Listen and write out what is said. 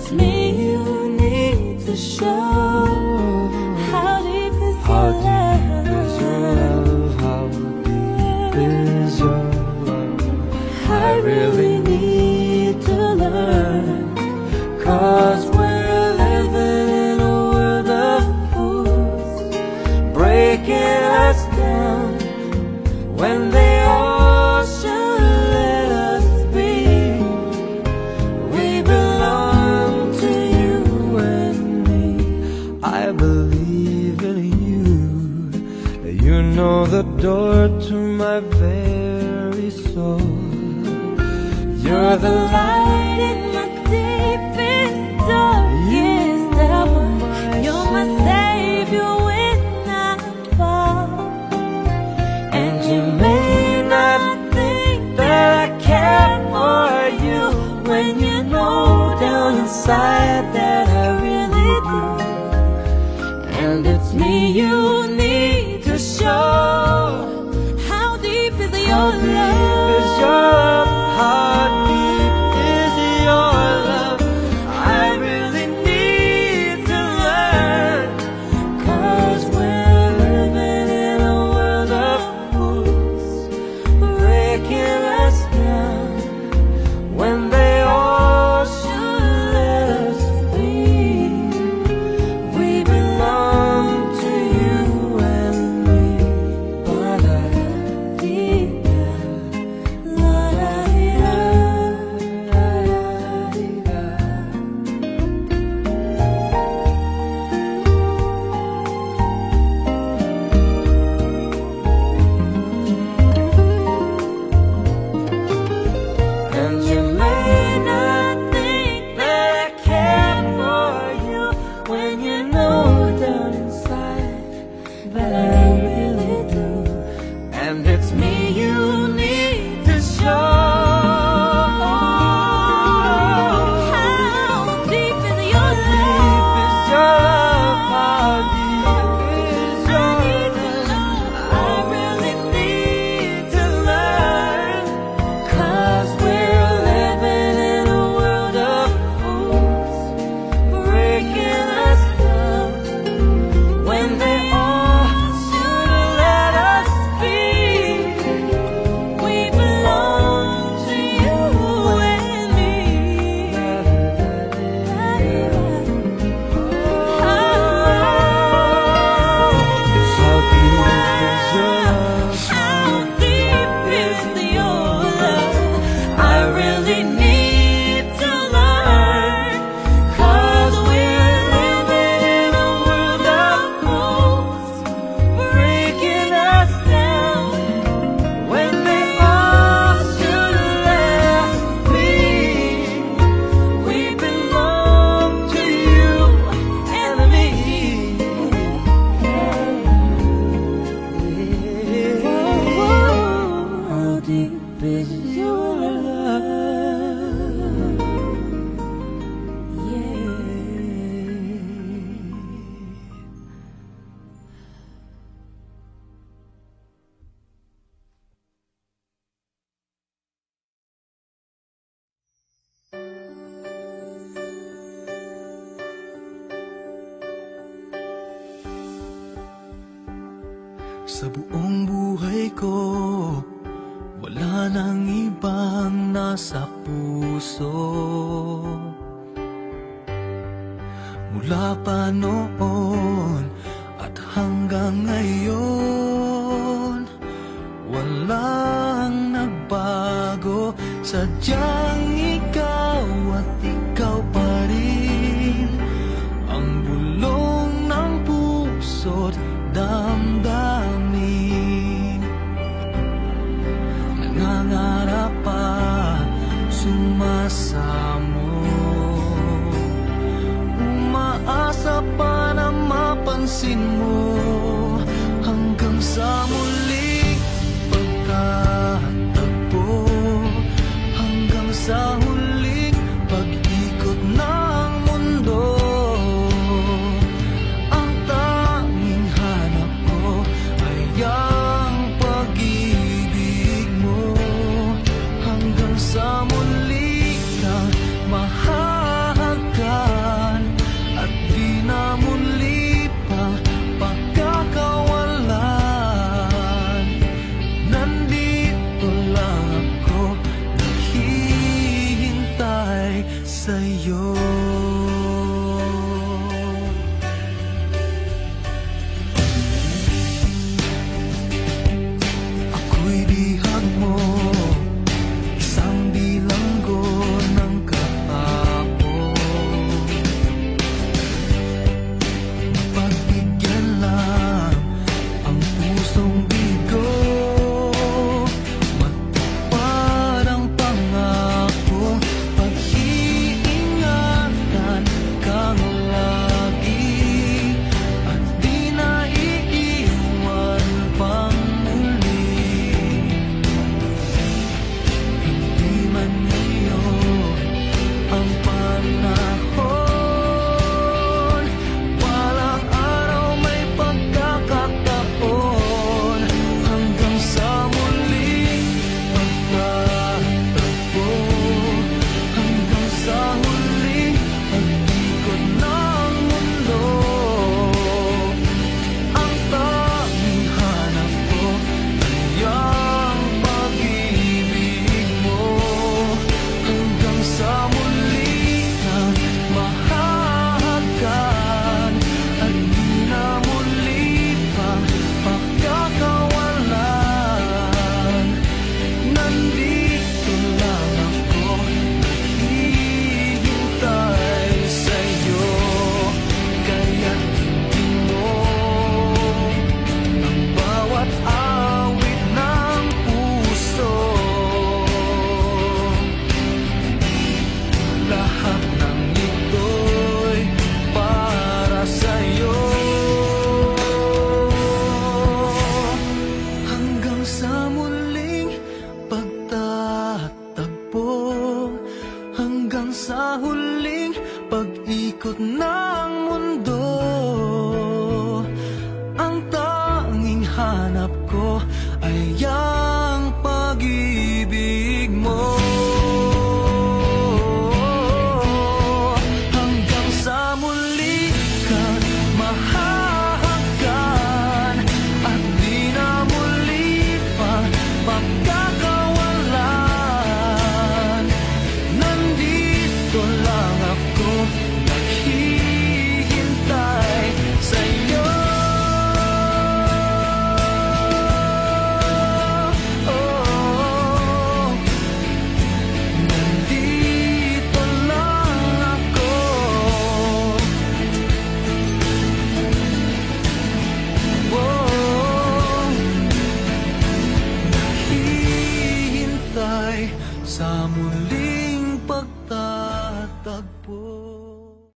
it's me you need to show. How deep is your love? How deep is your love? I really need to learn, 'cause we're living in a world of fools, breaking us down when they all should let us be. We belong to you and me. I believe in you. You know the door to my very soul. You're the light in my deepest, darkest hour. You're my savior when I fall. And you may not think that I care for you, when you know down inside that I really do. And it's me you need to show. How deep is your love? Is your love? How deep is your love? I really need to learn, 'Cause we're living in a world of fools, breaking us down when they all should let us be. We belong to you and me. La-da-dee-da, la-da-dee-da, and you may not think that I care for you, when you know down inside that I really do. and it's me You need to show. How deep is your deep is your love? How love? deep is your love? I really need to learn, 'cause we're living in a world of fools, breaking us down when they all should let us be. We belong to you and me. How deep is your love? I really need to learn, 'cause we're living in a world of fools, breaking us down when they all should let us be. We belong to you and me. How deep is your love? Yeah. Sa buong buhay ko, wala nang ibang nasa puso. Mula pa noon at hanggang ngayon, walang nagbago. Sadyang ikaw at ikaw pa rin ang bulong ng puso't damdamin. Nangangarap pa, sumasamo, umaasa pa na mapansin mo, hanggang sa muling pagkatagpo, hanggang sa huling pag-ikot ng mundo. Ang tanging hanap ko ay ang pag-ibig mo, hanggang sa muli kang mahal ka. ang mundo